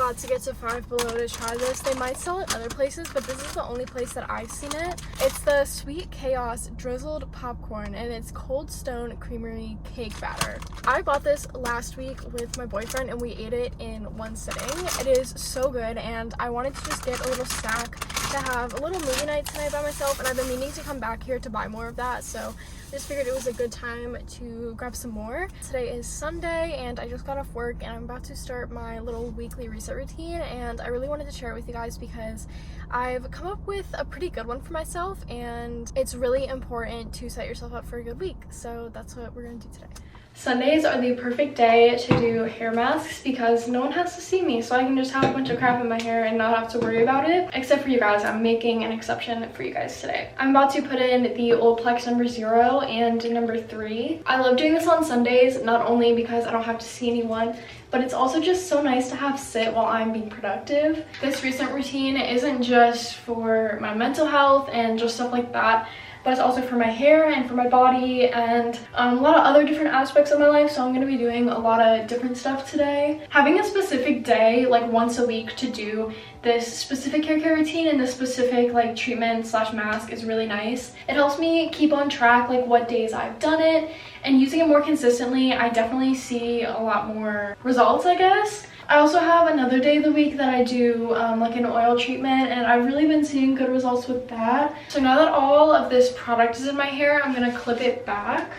got to get to Five Below to try this. They might sell it other places, but this is the only place that I've seen it. It's the Sweet Chaos drizzled popcorn, and it's Cold Stone Creamery cake batter. I bought this last week with my boyfriend, and we ate it in one sitting. It is so good, and I wanted to just get a little snack to have a little movie night tonight by myself, and I've been meaning to come back here to buy more of that, so I just figured it was a good time to grab some more. Today is Sunday, and I just got off work, and I'm about to start my little weekly reset routine, and I really wanted to share it with you guys because I've come up with a pretty good one for myself, and it's really important to set yourself up for a good week, so that's what we're gonna do today. Sundays are the perfect day to do hair masks because no one has to see me, so I can just have a bunch of crap in my hair and not have to worry about it. Except for you guys, I'm making an exception for you guys today. I'm about to put in the Olaplex number 0 and number 3. I love doing this on Sundays, not only because I don't have to see anyone, but it's also just so nice to have sit while I'm being productive. This recent routine isn't just for my mental health and just stuff like that, but it's also for my hair and for my body and a lot of other different aspects of my life, so I'm gonna be doing a lot of different stuff today. Having a specific day, like once a week, to do this specific hair care routine and this specific like treatment slash mask is really nice. It helps me keep on track like what days I've done it, and using it more consistently, I definitely see a lot more results, I guess. I also have another day of the week that I do like an oil treatment, and I've really been seeing good results with that. So now that all of this product is in my hair, I'm gonna clip it back.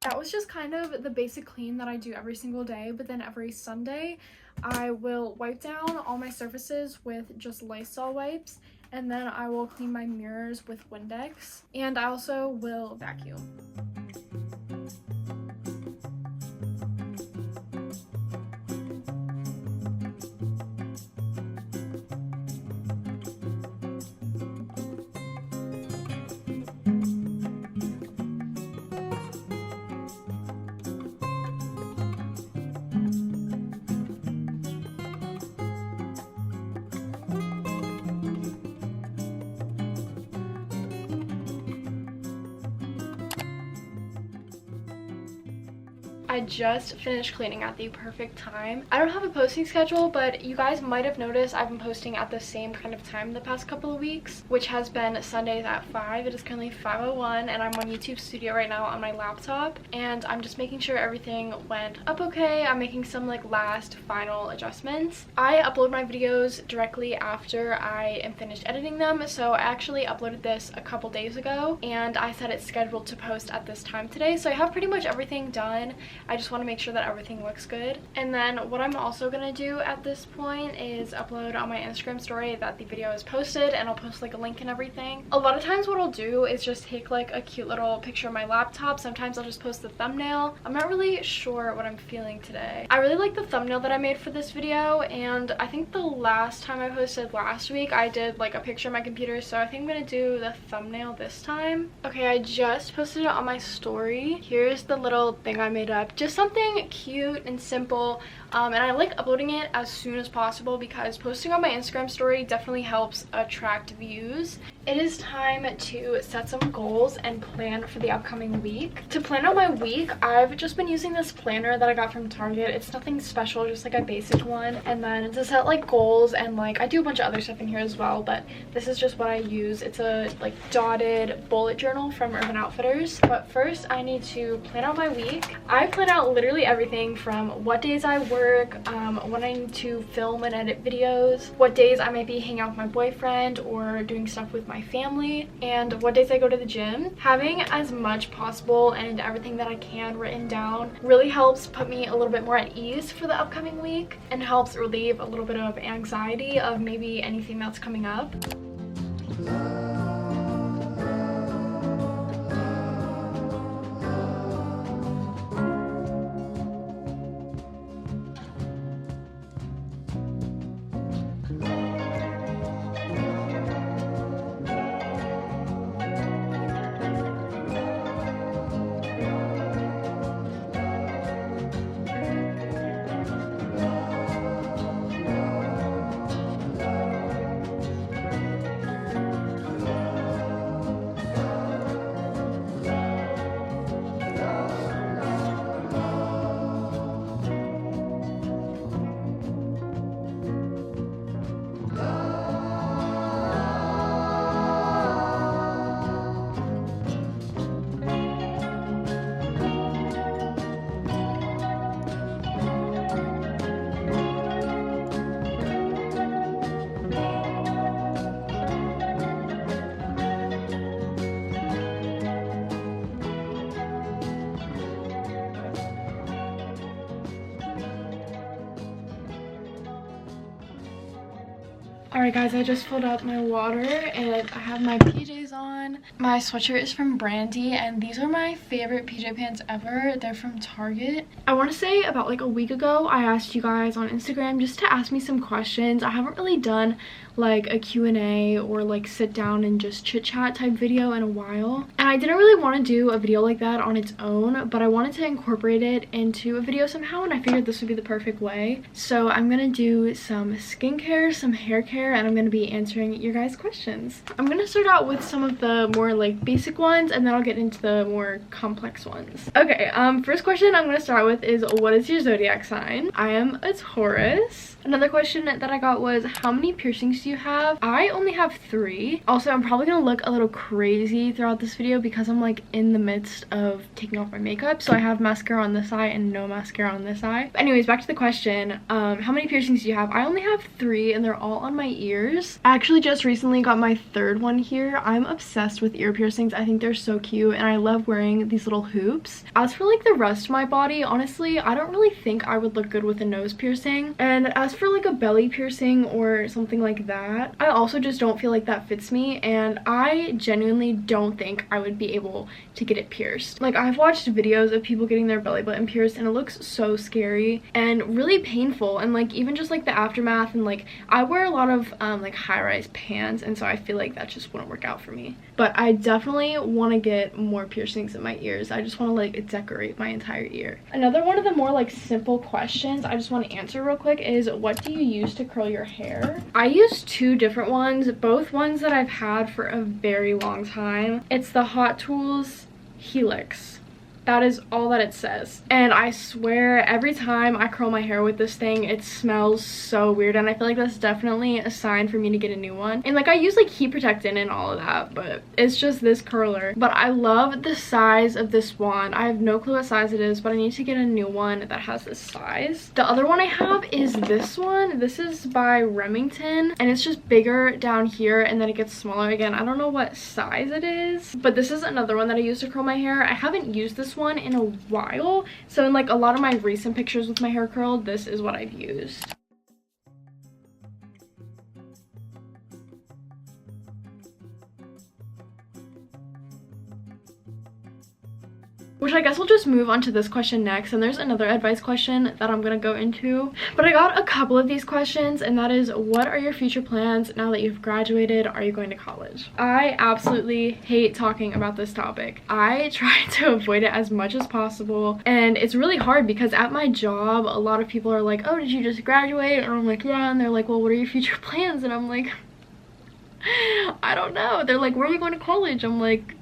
That was just kind of the basic clean that I do every single day, but then every Sunday I will wipe down all my surfaces with just Lysol wipes, and then I will clean my mirrors with Windex, and I also will vacuum. I just finished cleaning at the perfect time. I don't have a posting schedule, but you guys might have noticed I've been posting at the same kind of time the past couple of weeks, which has been Sundays at 5. It is currently 5:01, and I'm on YouTube Studio right now on my laptop, and I'm just making sure everything went up okay. I'm making some like last final adjustments. I upload my videos directly after I am finished editing them, so I actually uploaded this a couple days ago, and I said it's scheduled to post at this time today, so I have pretty much everything done. I just want to make sure that everything looks good. And then what I'm also gonna do at this point is upload on my Instagram story that the video is posted, and I'll post like a link and everything. A lot of times what I'll do is just take like a cute little picture of my laptop. Sometimes I'll just post the thumbnail. I'm not really sure what I'm feeling today. I really like the thumbnail that I made for this video, and I think the last time I posted last week I did like a picture of my computer, so I think I'm gonna do the thumbnail this time. Okay, I just posted it on my story. Here's the little thing I made up. Just something cute and simple, and I like uploading it as soon as possible because posting on my Instagram story definitely helps attract views. It is time to set some goals and plan for the upcoming week. To plan out my week, I've just been using this planner that I got from Target. It's nothing special, just like a basic one. And then to set like goals, and like I do a bunch of other stuff in here as well, but this is just what I use. It's a like dotted bullet journal from Urban Outfitters. But first I need to plan out my week. I plan out literally everything from what days I work, when I need to film and edit videos, what days I might be hanging out with my boyfriend or doing stuff with my my family, and what days I go to the gym. Having as much possible and everything that I can written down really helps put me a little bit more at ease for the upcoming week, and helps relieve a little bit of anxiety of maybe anything that's coming up. Alright guys, I just filled up my water and I have my PJs on. My sweatshirt is from Brandy and these are my favorite PJ pants ever. They're from Target. I want to say about like a week ago, I asked you guys on Instagram just to ask me some questions. I haven't really done like a Q&A or like sit down and just chit chat type video in a while. And I didn't really want to do a video like that on its own, but I wanted to incorporate it into a video somehow, and I figured this would be the perfect way. So I'm gonna do some skincare, some hair care, and I'm gonna be answering your guys' questions. I'm gonna start out with some of the more like basic ones, and then I'll get into the more complex ones. Okay, first question I'm gonna start with is, what is your zodiac sign? I am a Taurus. Another question that I got was, how many piercings do you have? I only have 3. Also, I'm probably gonna look a little crazy throughout this video because I'm like in the midst of taking off my makeup. So I have mascara on this eye and no mascara on this eye. But anyways, back to the question. How many piercings do you have? I only have 3 and they're all on my ears. I actually just recently got my 3rd one here. I'm obsessed with ear piercings. I think they're so cute and I love wearing these little hoops. As for like the rest of my body, honestly, I don't really think I would look good with a nose piercing. And as for like a belly piercing or something like that, I also just don't feel like that fits me, and I genuinely don't think I would be able to get it pierced. Like, I've watched videos of people getting their belly button pierced and it looks so scary and really painful, and like even just like the aftermath, and like I wear a lot of like high-rise pants, and so I feel like that just wouldn't work out for me. But I definitely want to get more piercings in my ears. I just want to like decorate my entire ear. Another one of the more like simple questions I just want to answer real quick is, what do you use to curl your hair? I use 2 different ones, both ones that I've had for a very long time. It's the Hot Tools Helix. That is all that it says. And I swear every time I curl my hair with this thing, it smells so weird, and I feel like that's definitely a sign for me to get a new one. And like I use like heat protectant and all of that, but it's just this curler. But I love the size of this wand. I have no clue what size it is, but I need to get a new one that has this size. The other one I have is this one. This is by Remington and it's just bigger down here and then it gets smaller again. I don't know what size it is, but this is another one that I use to curl my hair. I haven't used this one in a while, so in like a lot of my recent pictures with my hair curled, this is what I've used. Which I guess we'll just move on to this question next, and there's another advice question that I'm gonna go into. But I got a couple of these questions, and that is, what are your future plans now that you've graduated? Are you going to college? I absolutely hate talking about this topic. I try to avoid it as much as possible, and it's really hard because at my job, a lot of people are like, oh, did you just graduate? And I'm like, yeah, and they're like, well, what are your future plans? And I'm like, I don't know. They're like, where are you going to college? I'm like,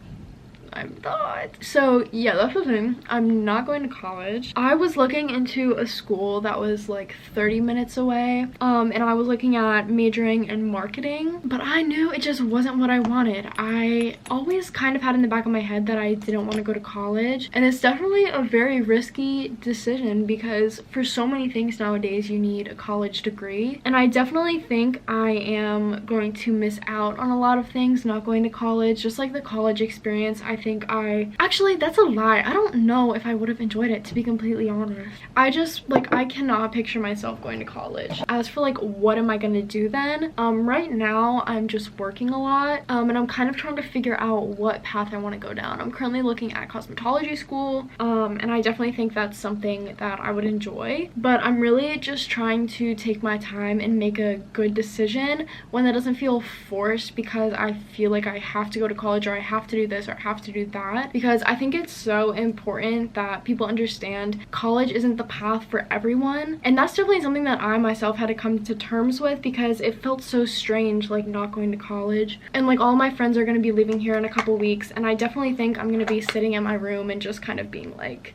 I'm not. So yeah, that's the thing. I'm not going to college. I was looking into a school that was like 30 minutes away, and I was looking at majoring in marketing, but I knew it just wasn't what I wanted. I always kind of had in the back of my head that I didn't want to go to college, and it's definitely a very risky decision because for so many things nowadays you need a college degree, and I definitely think I am going to miss out on a lot of things not going to college. Just like the college experience, I think actually, that's a lie. I don't know if I would have enjoyed it, to be completely honest. I just like, I cannot picture myself going to college. As for like what am I gonna do then, right now I'm just working a lot, and I'm kind of trying to figure out what path I want to go down. I'm currently looking at cosmetology school, and I definitely think that's something that I would enjoy, but I'm really just trying to take my time and make a good decision when that doesn't feel forced because I feel like I have to go to college, or I have to do this, or I have to do that, because I think it's so important that people understand college isn't the path for everyone. And that's definitely something that I myself had to come to terms with, because it felt so strange like not going to college, and like all my friends are going to be leaving here in a couple weeks, and I definitely think I'm going to be sitting in my room and just kind of being like,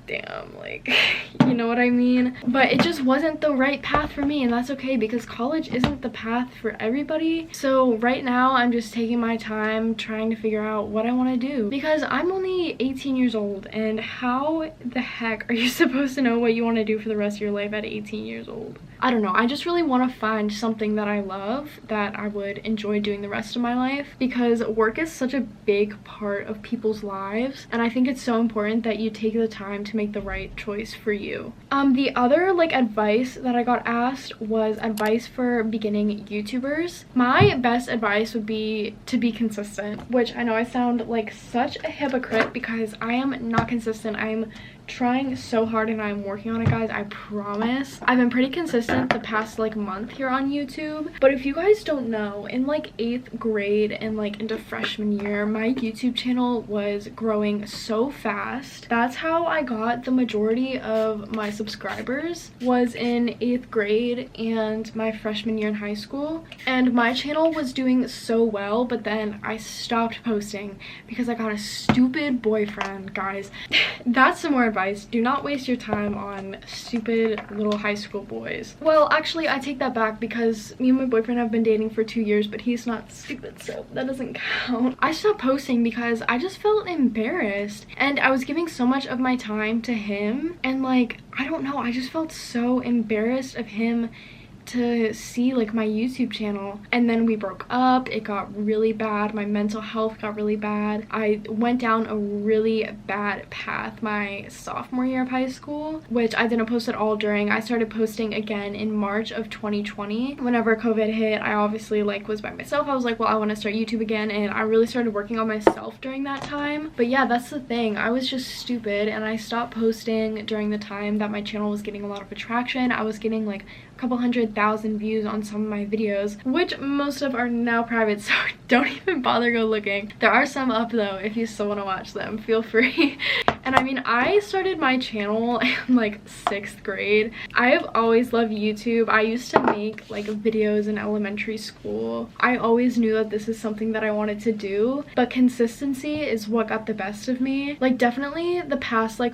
damn, like, you know what I mean? But it just wasn't the right path for me, and that's okay because college isn't the path for everybody. So right now I'm just taking my time trying to figure out what I want to do, because I'm only 18 years old, and how the heck are you supposed to know what you want to do for the rest of your life at 18 years old? I don't know. I just really want to find something that I love, that I would enjoy doing the rest of my life, because work is such a big part of people's lives, and I think it's so important that you take the time to make the right choice for you. The other like advice that I got asked was advice for beginning YouTubers. My best advice would be to be consistent, which I know I sound like such a hypocrite because I am not consistent. I am trying so hard and I'm working on it, guys. I promise. I've been pretty consistent the past like month here on YouTube, but if you guys don't know, in like 8th grade and like into freshman year, my YouTube channel was growing so fast. That's how I got the majority of my subscribers, was in 8th grade and my freshman year in high school, and my channel was doing so well, but then I stopped posting because I got a stupid boyfriend, guys. That's some more advice. Do not waste your time on stupid little high school boys. Well, actually, I take that back because me and my boyfriend have been dating for 2 years, but he's not stupid, so that doesn't count. I stopped posting because I just felt embarrassed, and I was giving so much of my time to him, and like, I don't know, I just felt so embarrassed of him to see like my YouTube channel. And then we broke up. It got really bad. My mental health got really bad. I went down a really bad path my sophomore year of high school, which I didn't post at all during. I started posting again in March of 2020. Whenever COVID hit, I obviously like was by myself. I was like, well, I want to start YouTube again, and I really started working on myself during that time. But yeah, that's the thing. I was just stupid, and I stopped posting during the time that my channel was getting a lot of attraction. I was getting like a couple 100,000 views on some of my videos, which most of are now private, so don't even bother go looking. There are some up though if you still want to watch them, feel free. And I mean, I started my channel in like 6th grade. I have always loved YouTube. I used to make like videos in elementary school. I always knew that this is something that I wanted to do, but consistency is what got the best of me. Like definitely the past like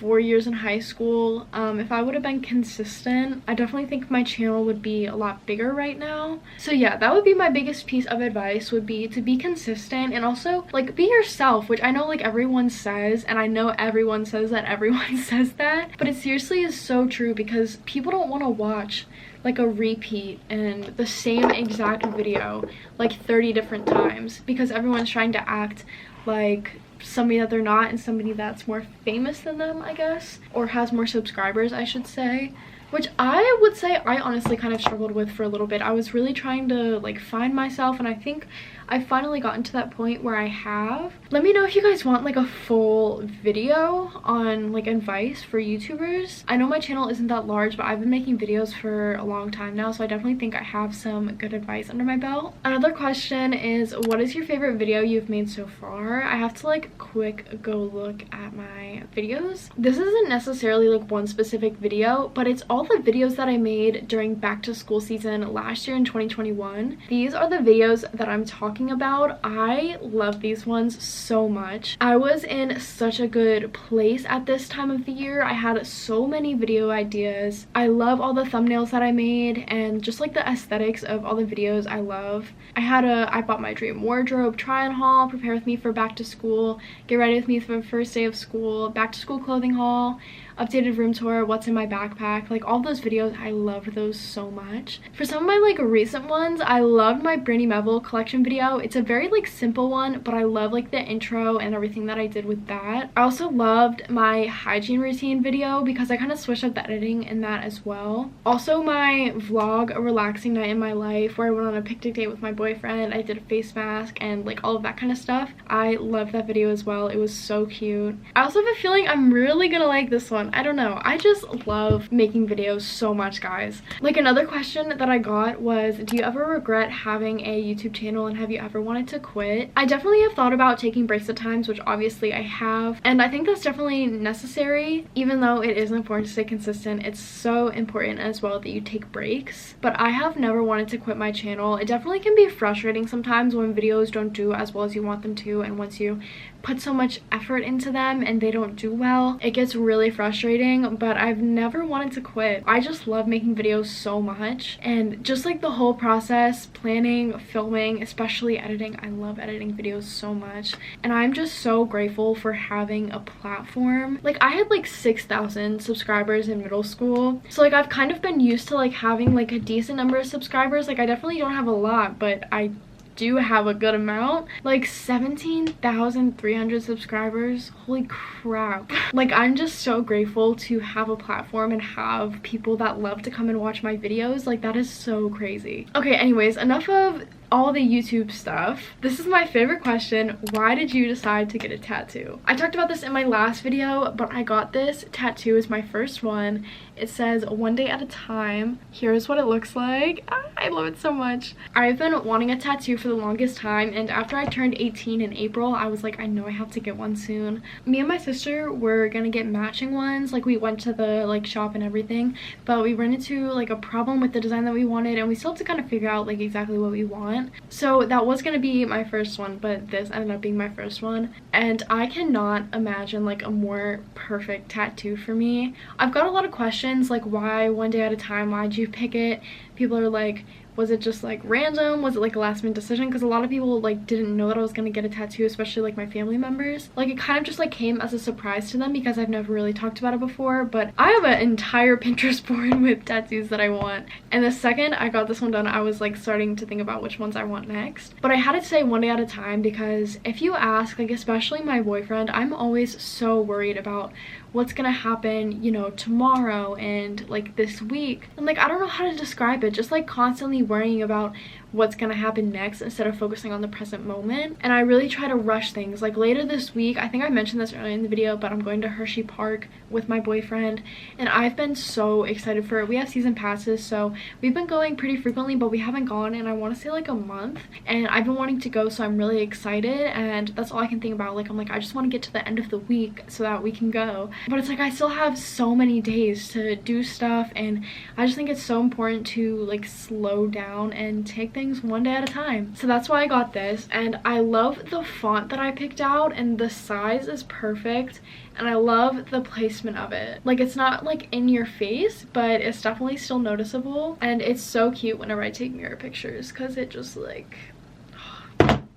4 years in high school, if I would have been consistent, I definitely think my channel would be a lot bigger right now. So yeah, that would be my biggest piece of advice, would be to be consistent, and also like be yourself, which I know like everyone says, and I know everyone says that everyone says that, but it seriously is so true, because people don't want to watch like a repeat and the same exact video like 30 different times, because everyone's trying to act like somebody that they're not, and somebody that's more famous than them, I guess, or has more subscribers, I should say, which I would say I honestly kind of struggled with for a little bit. I was really trying to like find myself, and I think I finally gotten to that point where I have. Let me know if you guys want like a full video on like advice for YouTubers. I know my channel isn't that large, but I've been making videos for a long time now, so I definitely think I have some good advice under my belt. Another question is, what is your favorite video you've made so far? I have to like quick go look at my videos. This isn't necessarily like one specific video, but it's all all the videos that I made during back to school season last year in 2021. These are the videos that I'm talking about. I love these ones so much. I was in such a good place at this time of the year. I had so many video ideas. I love all the thumbnails that I made and just like the aesthetics of all the videos I love. I bought my dream wardrobe try on haul, prepare with me for back to school, get ready with me for the first day of school, back to school clothing haul, updated room tour, what's in my backpack. Like all those videos, I loved those so much. For some of my like recent ones, I loved my Brandy Melville collection video. It's a very like simple one, but I love like the intro and everything that I did with that. I also loved my hygiene routine video because I kind of switched up the editing in that as well. Also my vlog, A Relaxing Night in My Life, where I went on a picnic date with my boyfriend. I did a face mask and like all of that kind of stuff. I loved that video as well. It was so cute. I also have a feeling I'm really gonna like this one. I don't know. I just love making videos so much, guys. Like another question that I got was, do you ever regret having a YouTube channel and have you ever wanted to quit? I definitely have thought about taking breaks at times, which obviously I have. And I think that's definitely necessary. Even though it is important to stay consistent, it's so important as well that you take breaks. But I have never wanted to quit my channel. It definitely can be frustrating sometimes when videos don't do as well as you want them to, and once you put so much effort into them and they don't do well, it gets really frustrating. But I've never wanted to quit. I just love making videos so much, and just like the whole process, planning, filming, especially editing. I love editing videos so much, and I'm just so grateful for having a platform. Like I had like 6,000 subscribers in middle school, so like I've kind of been used to like having like a decent number of subscribers. Like I definitely don't have a lot, but I do have a good amount. Like 17,300 subscribers. Holy crap. Like I'm just so grateful to have a platform and have people that love to come and watch my videos. Like that is so crazy. Okay, anyways, enough of all the YouTube stuff. This is my favorite question. Why did you decide to get a tattoo? I talked about this in my last video, but I got this tattoo as my first one. It says "One Day at a Time." Here's what it looks like. I love it so much. I've been wanting a tattoo for the longest time, and after I turned 18 in April, I was like, I know I have to get one soon. Me and my sister were gonna get matching ones. Like we went to the like shop and everything, but we ran into like a problem with the design that we wanted, and we still have to kind of figure out like exactly what we want. So that was gonna be my first one, but this ended up being my first one, and I cannot imagine like a more perfect tattoo for me. I've got a lot of questions like, why One Day at a Time? Why'd you pick it? People are like, was it just like random? Was it like a last minute decision? Because a lot of people like didn't know that I was gonna get a tattoo, especially like my family members. Like it kind of just like came as a surprise to them because I've never really talked about it before. But I have an entire Pinterest board with tattoos that I want, and the second I got this one done, I was like starting to think about which ones I want next. But I had to say One Day at a Time because if you ask, like especially my boyfriend, I'm always so worried about what's gonna happen, you know, tomorrow and like this week. And like I don't know how to describe it, just like constantly worrying about what's gonna happen next instead of focusing on the present moment. And I really try to rush things. Like later this week, I think I mentioned this earlier in the video, but I'm going to Hershey Park with my boyfriend, and I've been so excited for it. We have season passes, so we've been going pretty frequently, but we haven't gone in I want to say like a month, and I've been wanting to go, so I'm really excited. And that's all I can think about. Like I'm like, I just want to get to the end of the week so that we can go. But it's like I still have so many days to do stuff, and I just think it's so important to like slow down and take things one day at a time. So that's why I got this, and I love the font that I picked out, and the size is perfect, and I love the placement of it. Like it's not like in your face, but it's definitely still noticeable, and it's so cute whenever I take mirror pictures because it just like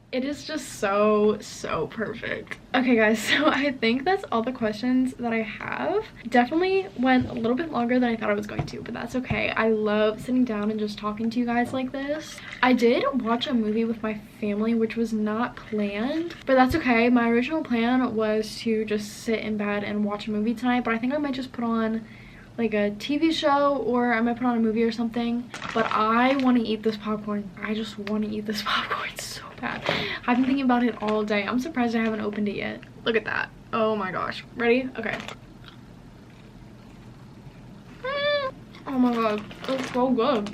it is just so perfect. Okay guys, so I think that's all the questions that I have. Definitely went a little bit longer than I thought I was going to, but that's okay. I love sitting down and just talking to you guys like this. I did watch a movie with my family, which was not planned, but that's okay. My original plan was to just sit in bed and watch a movie tonight, but I think I might just put on like a TV show, or I might put on a movie or something. But I want to eat this popcorn. I just want to eat this popcorn so bad. I've been thinking about it all day. I'm surprised I haven't opened it yet. Look at that. Oh my gosh. Ready? Okay. Oh my god. It's so good.